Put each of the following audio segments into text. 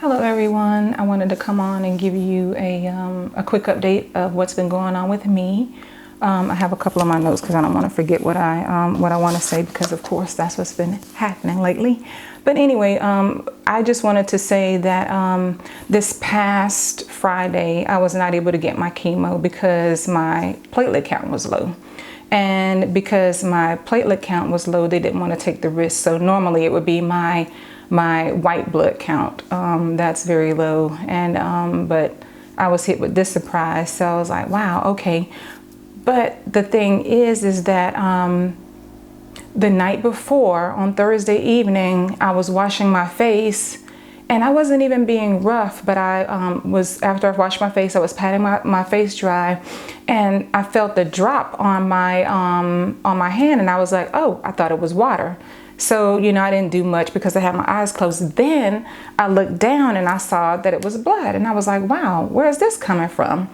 Hello everyone. I wanted to come on and give you a quick update of what's been going on with me. I have a couple of my notes because I don't want to forget what I want to say, because of course that's what's been happening lately. But anyway, I just wanted to say that this past Friday I was not able to get my chemo because my platelet count was low. And because my platelet count was low, they didn't want to take the risk. So normally it would be my white blood count that's very low, and but I was hit with this surprise, so I was like, wow, okay. But the thing is that the night before, on Thursday evening, I was washing my face, and I wasn't even being rough, but I was, after I washed my face, I was patting my face dry, and I felt the drop on my hand, and I was like, oh, I thought it was water. So, I didn't do much because I had my eyes closed. Then I looked down and I saw that it was blood, and I was like, wow, where is this coming from?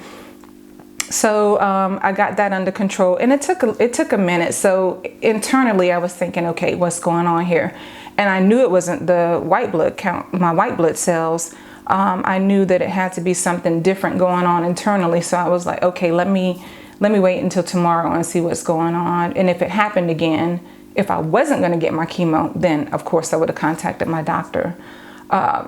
So I got that under control, and it took a minute. So internally I was thinking, okay, what's going on here? And I knew it wasn't the white blood count, my white blood cells. I knew that it had to be something different going on internally. So I was like, okay, let me wait until tomorrow and see what's going on. And if it happened again, if I wasn't going to get my chemo, then of course I would have contacted my doctor.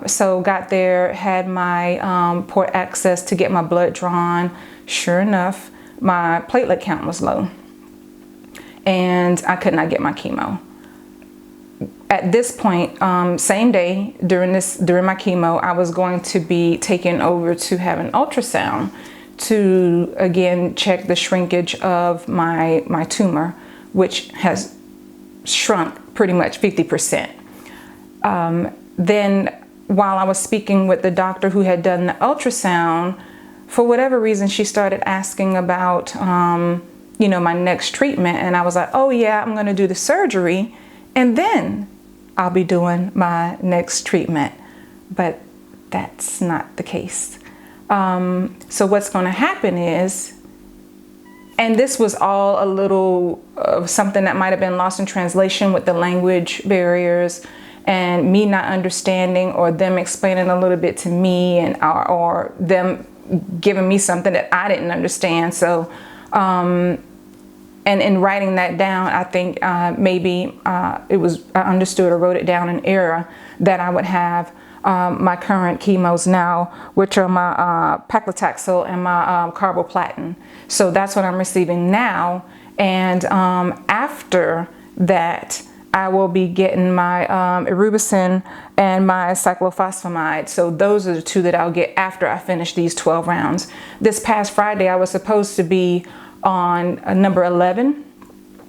So got there, had my port access to get my blood drawn. Sure enough, my platelet count was low, and I could not get my chemo. At this point, same day during my chemo, I was going to be taken over to have an ultrasound to again check the shrinkage of my tumor, which has shrunk pretty much 50%. Then while I was speaking with the doctor who had done the ultrasound, for whatever reason, she started asking about, my next treatment. And I was like, oh yeah, I'm going to do the surgery and then I'll be doing my next treatment. But that's not the case. So what's going to happen is, and this was all a little of something that might have been lost in translation with the language barriers and me not understanding, or them explaining a little bit to me, and or them giving me something that I didn't understand. So, and in writing that down, I think maybe I understood or wrote it down in error that I would have my current chemos now, which are my paclitaxel and my carboplatin. So that's what I'm receiving now. And after that, I will be getting my erubicin and my cyclophosphamide. So those are the two that I'll get after I finish these 12 rounds. This past Friday, I was supposed to be on number 11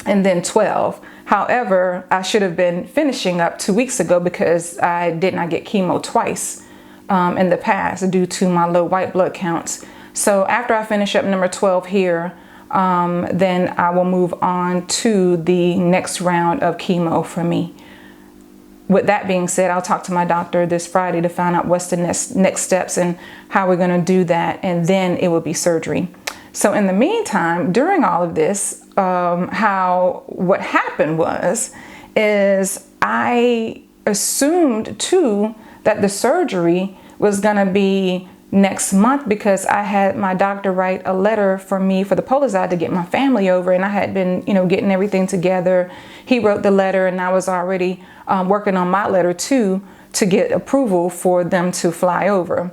and then 12. However, I should have been finishing up 2 weeks ago because I did not get chemo twice in the past due to my low white blood counts. So after I finish up number 12 here, then I will move on to the next round of chemo for me. With that being said, I'll talk to my doctor this Friday to find out what's the next steps and how we're going to do that, and then it will be surgery. So in the meantime, during all of this, what happened is I assumed too that the surgery was going to be next month, because I had my doctor write a letter for me for the Polizide to get my family over, and I had been, getting everything together. He wrote the letter, and I was already working on my letter too to get approval for them to fly over.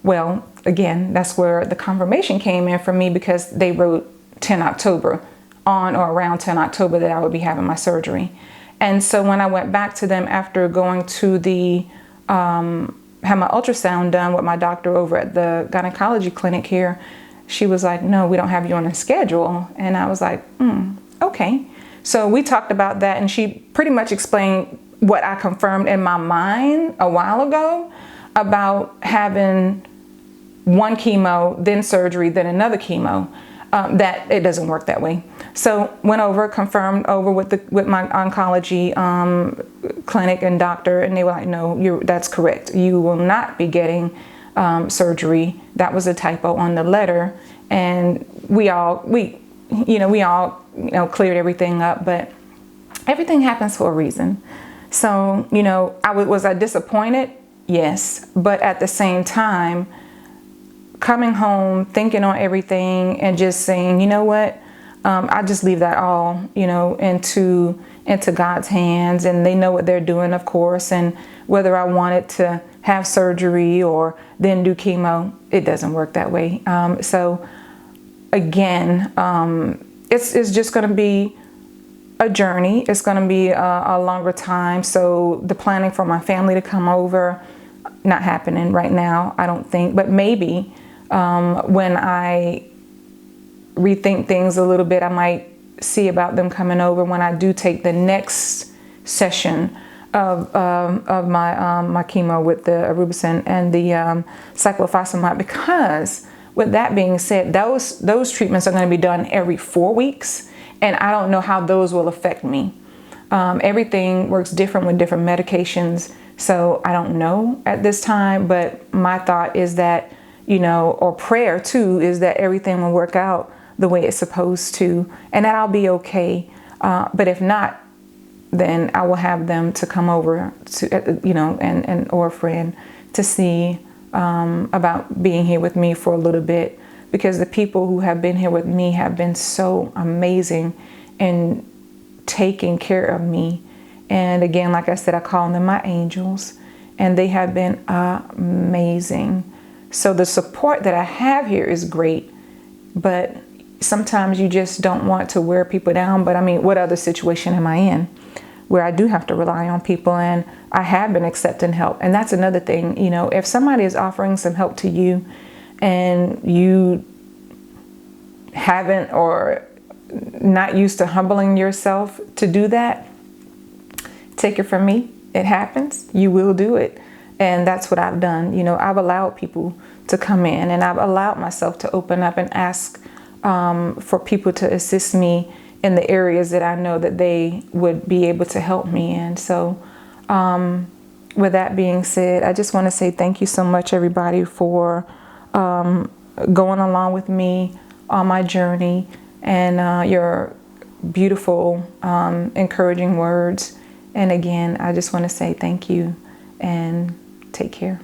Well, again, that's where the confirmation came in for me, because they wrote 10 October, on or around 10 October, that I would be having my surgery. And so when I went back to them after going to the had my ultrasound done with my doctor over at the gynecology clinic here, she was like, no, we don't have you on the schedule. And I was like, okay. So we talked about that, and she pretty much explained what I confirmed in my mind a while ago about having one chemo, then surgery, then another chemo. That it doesn't work that way. So went over, confirmed over with my oncology clinic and doctor, and they were like, no, that's correct. You will not be getting surgery. That was a typo on the letter, and we all cleared everything up, but everything happens for a reason. So, was I disappointed? Yes. But at the same time, coming home, thinking on everything and just saying, you know what, I just leave that all, into God's hands, and they know what they're doing, of course. And whether I wanted to have surgery or then do chemo, it doesn't work that way. So again, it's just going to be a journey. It's going to be a longer time. So the planning for my family to come over, not happening right now, I don't think, but maybe when I rethink things a little bit, I might see about them coming over when I do take the next session of my chemo with the Arubicin and the cyclophosphamide, because with that being said, those treatments are going to be done every 4 weeks, and I don't know how those will affect me. Everything works different with different medications, so I don't know at this time, but my thought is that, or prayer too, is that everything will work out the way it's supposed to, and that I'll be okay. But if not, then I will have them to come over to, or a friend to see about being here with me for a little bit, because the people who have been here with me have been so amazing in taking care of me. And again, like I said, I call them my angels, and they have been amazing. So the support that I have here is great, but sometimes you just don't want to wear people down. But I mean, what other situation am I in where I do have to rely on people? And I have been accepting help. And that's another thing, if somebody is offering some help to you and you haven't or not used to humbling yourself to do that, take it from me. It happens. You will do it. And that's what I've done. I've allowed people to come in, and I've allowed myself to open up and ask for people to assist me in the areas that I know that they would be able to help me in. So with that being said, I just want to say thank you so much, everybody, for going along with me on my journey, and your beautiful, encouraging words. And again, I just want to say thank you and take care.